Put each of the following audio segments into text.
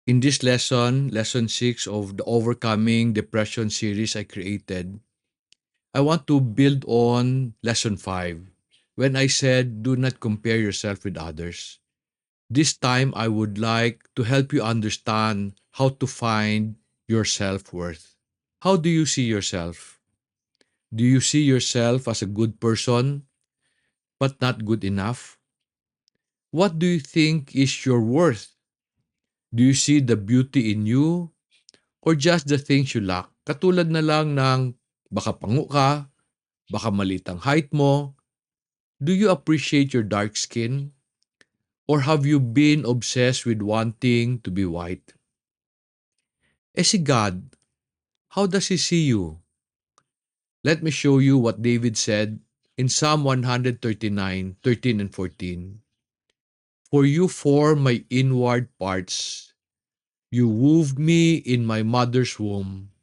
In this lesson, lesson 6 of the Overcoming Depression series I created, I want to build on lesson 5 when I said, do not compare yourself with others. This time, I would like to help you understand how to find your self worth. How do you see yourself? Do you see yourself as a good person but not good enough? What do you think is your worth? Do you see the beauty in you or just the things you lack? Katulad na lang ng baka pango ka, baka maliit ang height mo. Do you appreciate your dark skin? Or have you been obsessed with wanting to be white? Eh si God, how does He see you? Let me show you what David said in Psalm 139:13 and 14. For you form my inward parts. You wove me in my mother's womb.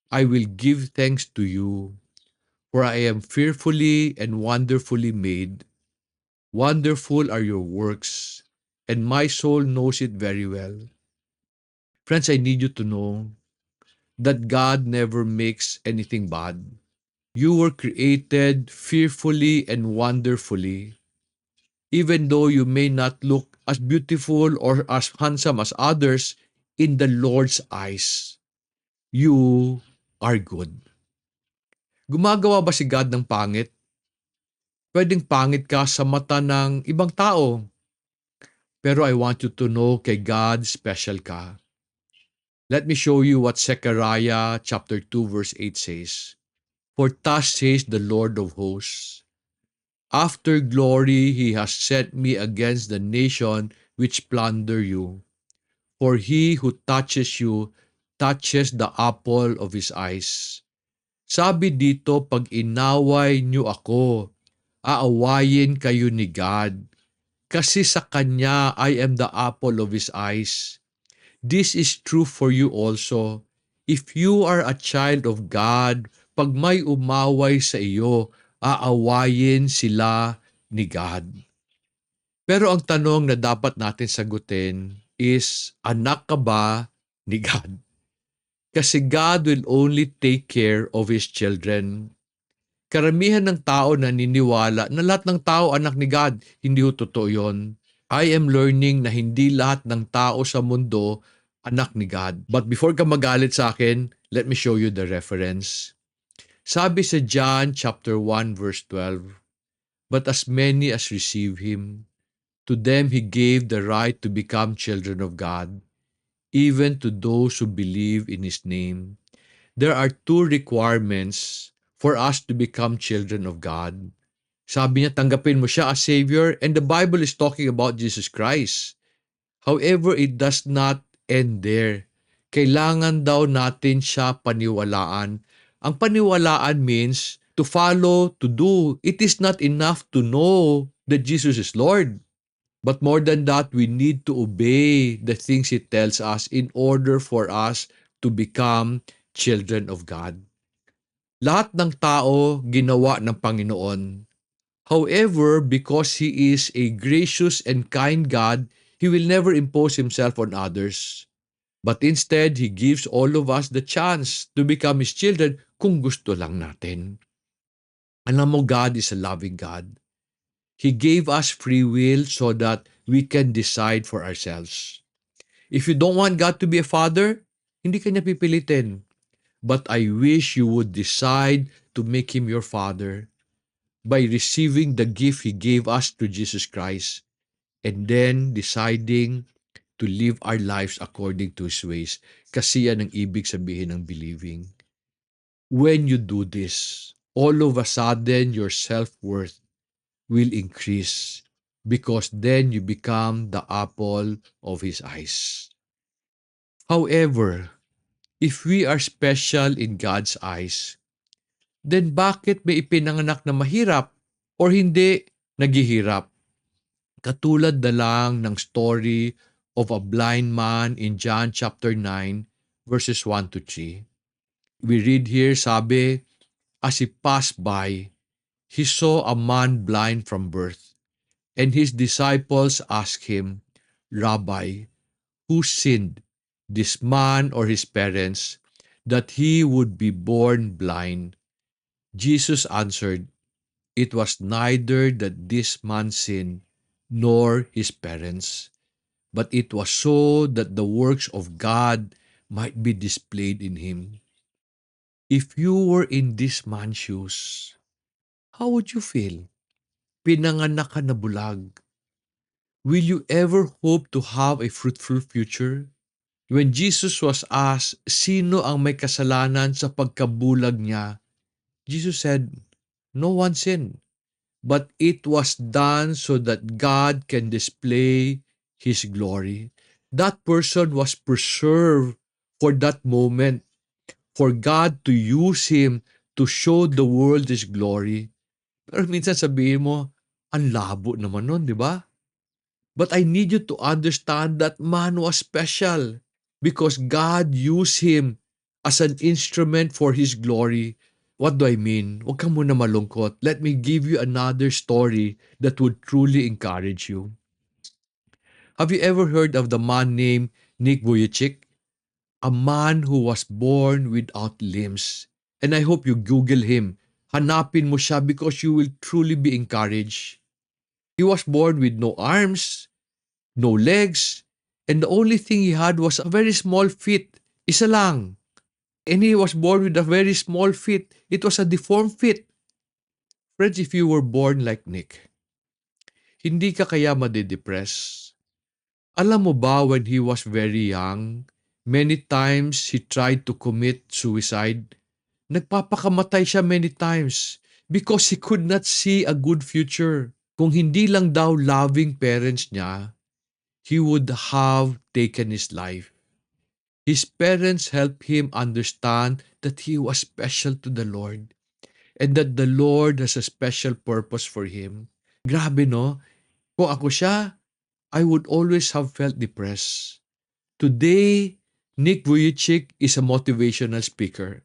I will give thanks to you, for I am fearfully and wonderfully made. Wonderful are your works, and my soul knows it very well. Friends, I need you to know that God never makes anything bad. You were created fearfully and wonderfully. Even though you may not look as beautiful or as handsome as others, in the Lord's eyes, you are good. Gumagawa ba si God ng pangit? Pwedeng pangit ka sa mata ng ibang tao, pero I want you to know kay God special ka. Let me show you what Zechariah chapter 2 verse 8 says. For thus says the Lord of hosts, after glory he has set me against the nation which plunder you. For he who touches you touches the apple of his eyes. Sabi dito, pag inaway niyo ako, aawayin kayo ni God. Kasi sa kanya I am the apple of his eyes. This is true for you also. If you are a child of God, pag may umaway sa iyo, aawayin sila ni God. Pero ang tanong na dapat natin sagutin is, anak ka ba ni God? Kasi God will only take care of His children. Karamihan ng tao naniniwala na lahat ng tao anak ni God. Hindi ho totoo yun. I am learning na hindi lahat ng tao sa mundo anak ni God. But before ka magalit sa akin, let me show you the reference. Sabi sa John chapter 1 verse 12, but as many as receive Him, to them He gave the right to become children of God, even to those who believe in His name. There are two requirements for us to become children of God. Sabi niya, tanggapin mo siya as Savior, and the Bible is talking about Jesus Christ. However, it does not end there. Kailangan daw natin siya paniwalaan. Ang paniwalaan means to follow, to do. It is not enough to know that Jesus is Lord. But more than that, we need to obey the things He tells us in order for us to become children of God. Lahat ng tao ginawa ng Panginoon. However, because He is a gracious and kind God, He will never impose Himself on others. But instead, He gives all of us the chance to become His children kung gusto lang natin. Alam mo, God is a loving God. He gave us free will so that we can decide for ourselves. If you don't want God to be a father, hindi ka niya pipilitin. But I wish you would decide to make Him your father by receiving the gift He gave us through Jesus Christ and then deciding to live our lives according to His ways. Kasi yan ang ibig sabihin ng believing. When you do this, all of a sudden your self-worth will increase because then you become the apple of His eyes. However, if we are special in God's eyes, then bakit may ipinanganak na mahirap or hindi naghihirap? Katulad na lang ng story of a blind man in John chapter 9 verses 1 to 3. We read here, sabi, as he passed by, he saw a man blind from birth, and his disciples asked him, Rabbi, who sinned, this man or his parents, that he would be born blind? Jesus answered, it was neither that this man sinned nor his parents, but it was so that the works of God might be displayed in him. If you were in this man's shoes, how would you feel? Pinanganak ka na bulag. Will you ever hope to have a fruitful future? When Jesus was asked, sino ang may kasalanan sa pagkabulag niya? Jesus said, no one sinned, but it was done so that God can display His glory. That person was preserved for that moment, for God to use him to show the world His glory. Pero minsan sabihin mo, ang labo naman nun, di ba? But I need you to understand that man was special because God used him as an instrument for His glory. What do I mean? Huwag kang muna malungkot. Let me give you another story that would truly encourage you. Have you ever heard of the man named Nick Vujicic? A man who was born without limbs. And I hope you Google him. Hanapin mo siya because you will truly be encouraged. He was born with no arms, no legs, and the only thing he had was a very small feet. Isa lang. And he was born with a very small feet. It was a deformed feet. Friends, if you were born like Nick, hindi ka kaya madidepress? Alam mo ba when he was very young, many times he tried to commit suicide. Nagpapakamatay siya many times because he could not see a good future. Kung hindi lang daw loving parents niya, he would have taken his life. His parents helped him understand that he was special to the Lord and that the Lord has a special purpose for him. Grabe no? Kung ako siya, I would always have felt depressed. Today, Nick Vujicic is a motivational speaker,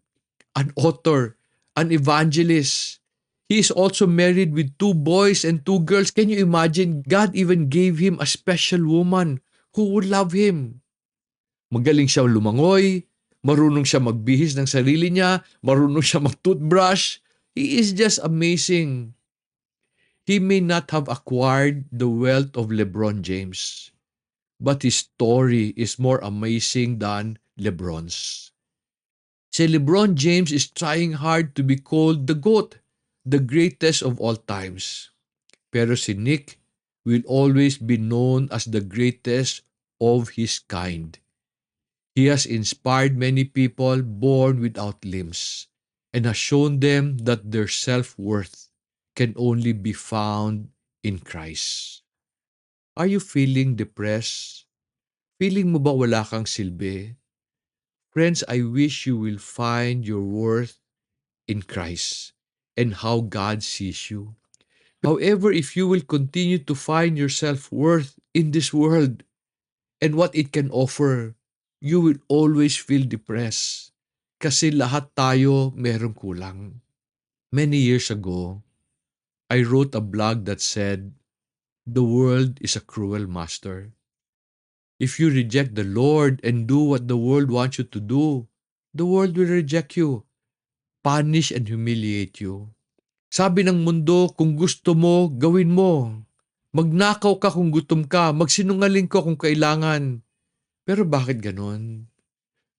an author, an evangelist. He is also married with 2 boys and 2 girls. Can you imagine? God even gave him a special woman who would love him. Magaling siya lumangoy, marunong siya magbihis ng sarili niya, marunong siya mag-toothbrush. He is just amazing. He may not have acquired the wealth of LeBron James, but his story is more amazing than LeBron's. Si LeBron James is trying hard to be called the GOAT, the greatest of all times. Pero si Nick will always be known as the greatest of his kind. He has inspired many people born without limbs and has shown them that their self-worth can only be found in Christ. Are you feeling depressed? Feeling mo ba wala kang silbi? Friends, I wish you will find your worth in Christ and how God sees you. However, if you will continue to find your self-worth in this world and what it can offer, you will always feel depressed. Kasi lahat tayo merong kulang. Many years ago, I wrote a blog that said, the world is a cruel master. If you reject the Lord and do what the world wants you to do, the world will reject you, punish and humiliate you. Sabi ng mundo, kung gusto mo, gawin mo. Magnakaw ka kung gutom ka, magsinungaling ka kung kailangan. Pero bakit ganon?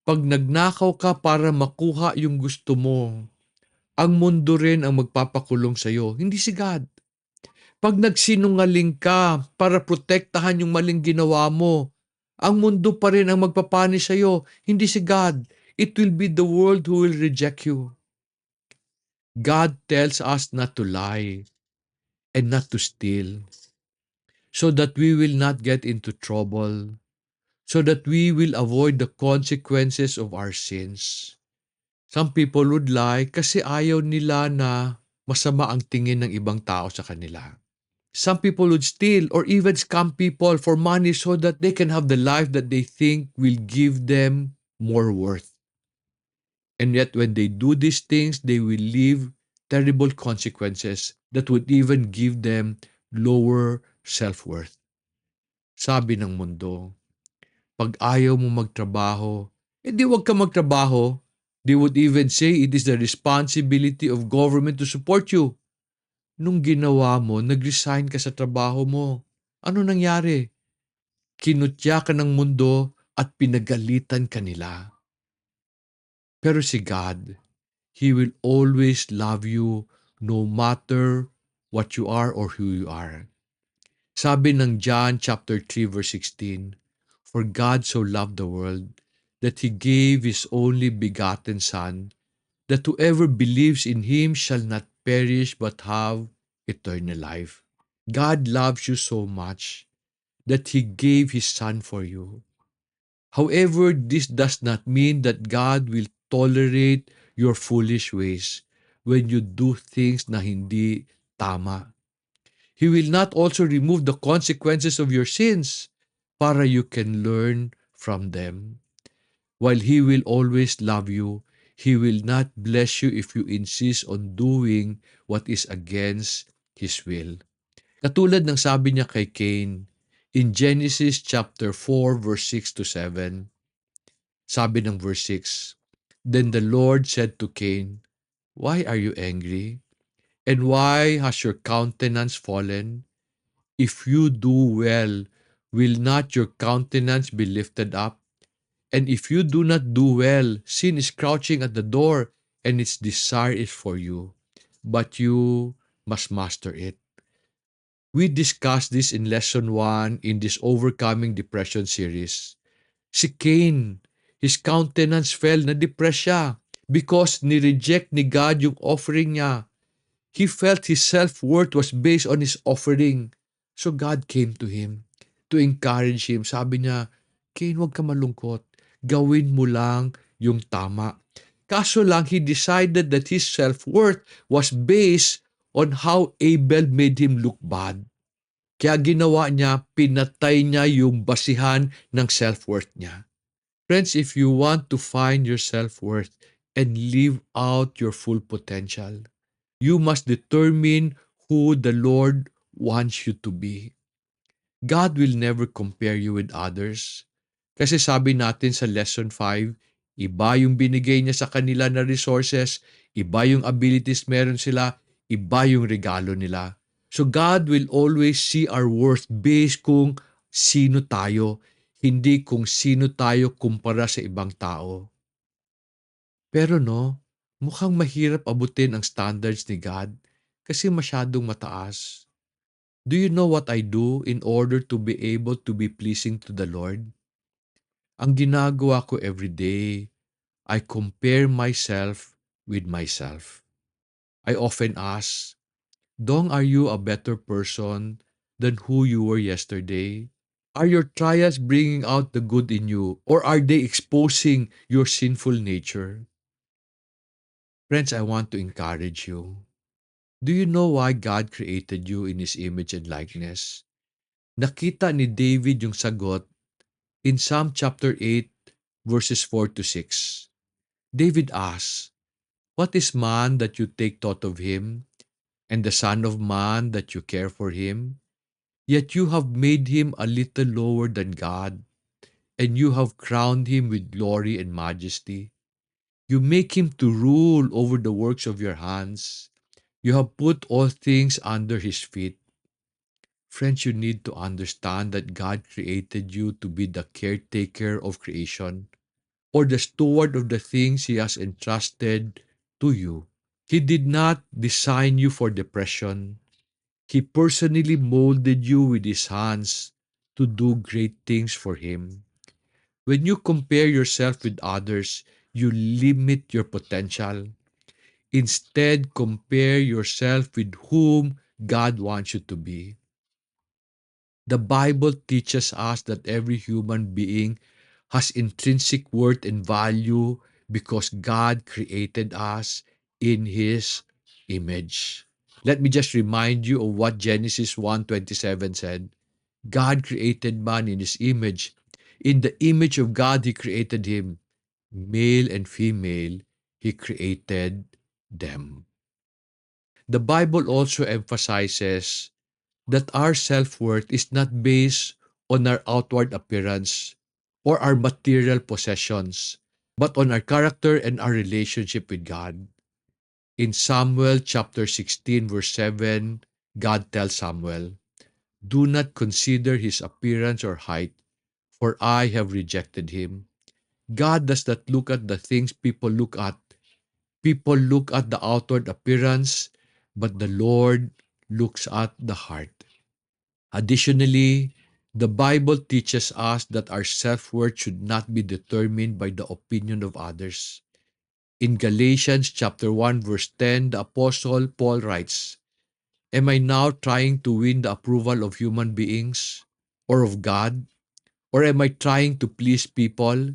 Pag nagnakaw ka para makuha yung gusto mo, ang mundo rin ang magpapakulong sa'yo, hindi si God. Pag nagsinungaling ka para protektahan yung maling ginawa mo, ang mundo pa rin ang magpapanish sa'yo, hindi si God. It will be the world who will reject you. God tells us not to lie and not to steal so that we will not get into trouble, so that we will avoid the consequences of our sins. Some people would lie kasi ayaw nila na masama ang tingin ng ibang tao sa kanila. Some people would steal or even scam people for money so that they can have the life that they think will give them more worth. And yet when they do these things, they will live terrible consequences that would even give them lower self-worth. Sabi ng mundo, Pag ayaw mo magtrabaho, di wag ka magtrabaho. They would even say it is the responsibility of government to support you. Nung ginawa mo, nag-resign ka sa trabaho mo. Ano nangyari? Kinutya ka ng mundo at pinagalitan ka nila. Pero si God, He will always love you no matter what you are or who you are. Sabi ng John chapter 3 verse 16, "For God so loved the world that He gave His only begotten Son, that whoever believes in Him shall not perish but have eternal life." God loves you so much that He gave His Son for you. However, this does not mean that God will tolerate your foolish ways when you do things na hindi tama. He will not also remove the consequences of your sins para you can learn from them. While He will always love you, He will not bless you if you insist on doing what is against His will. Katulad ng sabi niya kay Cain in Genesis chapter 4 verse 6 to 7. Sabi ng verse 6, "Then the Lord said to Cain, why are you angry? And why has your countenance fallen? If you do well, will not your countenance be lifted up? And if you do not do well, sin is crouching at the door, and its desire is for you, but you must master it." We discussed this in lesson 1 in this Overcoming Depression series. Si Cain, his countenance fell, na-depress siya because ni-reject ni God yung offering niya. He felt his self-worth was based on his offering. So God came to him to encourage him. Sabi niya, Cain, huwag ka malungkot. Gawin mo lang yung tama. Kaso lang, he decided that his self-worth was based on how Abel made him look bad. Kaya ginawa niya, pinatay niya yung basihan ng self-worth niya. Friends, if you want to find your self-worth and live out your full potential, you must determine who the Lord wants you to be. God will never compare you with others. Kasi sabi natin sa lesson 5, iba yung binigay niya sa kanila na resources, iba yung abilities meron sila, iba yung regalo nila. So God will always see our worth based kung sino tayo, hindi kung sino tayo kumpara sa ibang tao. Pero no, mukhang mahirap abutin ang standards ni God kasi masyadong mataas. Do you know what I do in order to be able to be pleasing to the Lord? Ang ginagawa ko every day, I compare myself with myself. I often ask, Dong, are you a better person than who you were yesterday? Are your trials bringing out the good in you, or are they exposing your sinful nature? Friends, I want to encourage you. Do you know why God created you in His image and likeness? Nakita ni David yung sagot in Psalm chapter 8 verses 4 to 6. David asks, "What is man that you take thought of him, and the son of man that you care for him? Yet you have made him a little lower than God, and you have crowned him with glory and majesty. You make him to rule over the works of your hands. You have put all things under his feet." Friends, you need to understand that God created you to be the caretaker of creation or the steward of the things He has entrusted to you. He did not design you for depression. He personally molded you with His hands to do great things for Him. When you compare yourself with others, you limit your potential. Instead, compare yourself with whom God wants you to be. The Bible teaches us that every human being has intrinsic worth and value because God created us in His image. Let me just remind you of what Genesis 1:27 said. God created man in His image. In the image of God, He created him. Male and female, He created them. The Bible also emphasizes that our self-worth is not based on our outward appearance, or our material possessions, but on our character and our relationship with God. In Samuel chapter 16 verse 7, God tells Samuel, "Do not consider his appearance or height, for I have rejected him." God does not look at the things people look at. People look at the outward appearance, but the Lord looks at the heart. Additionally, the Bible teaches us that our self-worth should not be determined by the opinion of others. In Galatians chapter 1 verse 10, the apostle Paul writes, "Am I now trying to win the approval of human beings or of God? Or am I trying to please people?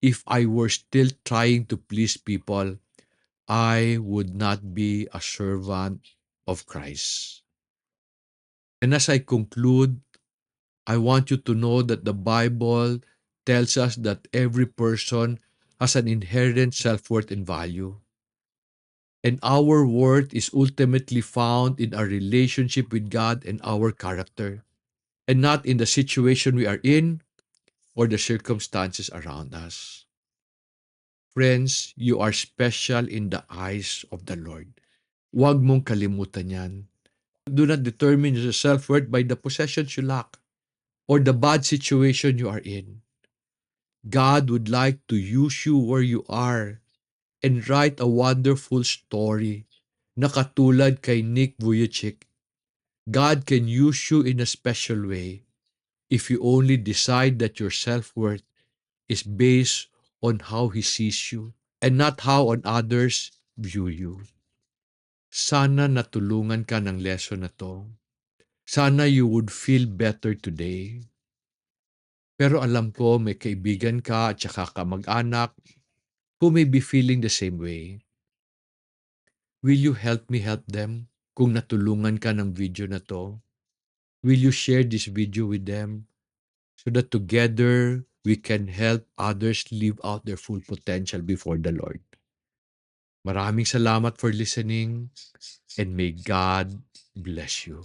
If I were still trying to please people, I would not be a servant of Christ." And as I conclude, I want you to know that the Bible tells us that every person has an inherent self-worth and value. And our worth is ultimately found in our relationship with God and our character, and not in the situation we are in or the circumstances around us. Friends, you are special in the eyes of the Lord. Huwag mong kalimutan yan. Do not determine your self-worth by the possessions you lack or the bad situation you are in. God would like to use you where you are and write a wonderful story na katulad kay Nick Vujicic. God can use you in a special way if you only decide that your self-worth is based on how He sees you and not how on others view you. Sana natulungan ka ng lesson na to. Sana you would feel better today. Pero alam ko may kaibigan ka at saka kamag-anak who may be feeling the same way. Will you help me help them? Kung natulungan ka ng video na to, will you share this video with them so that together we can help others live out their full potential before the Lord? Maraming salamat for listening and may God bless you.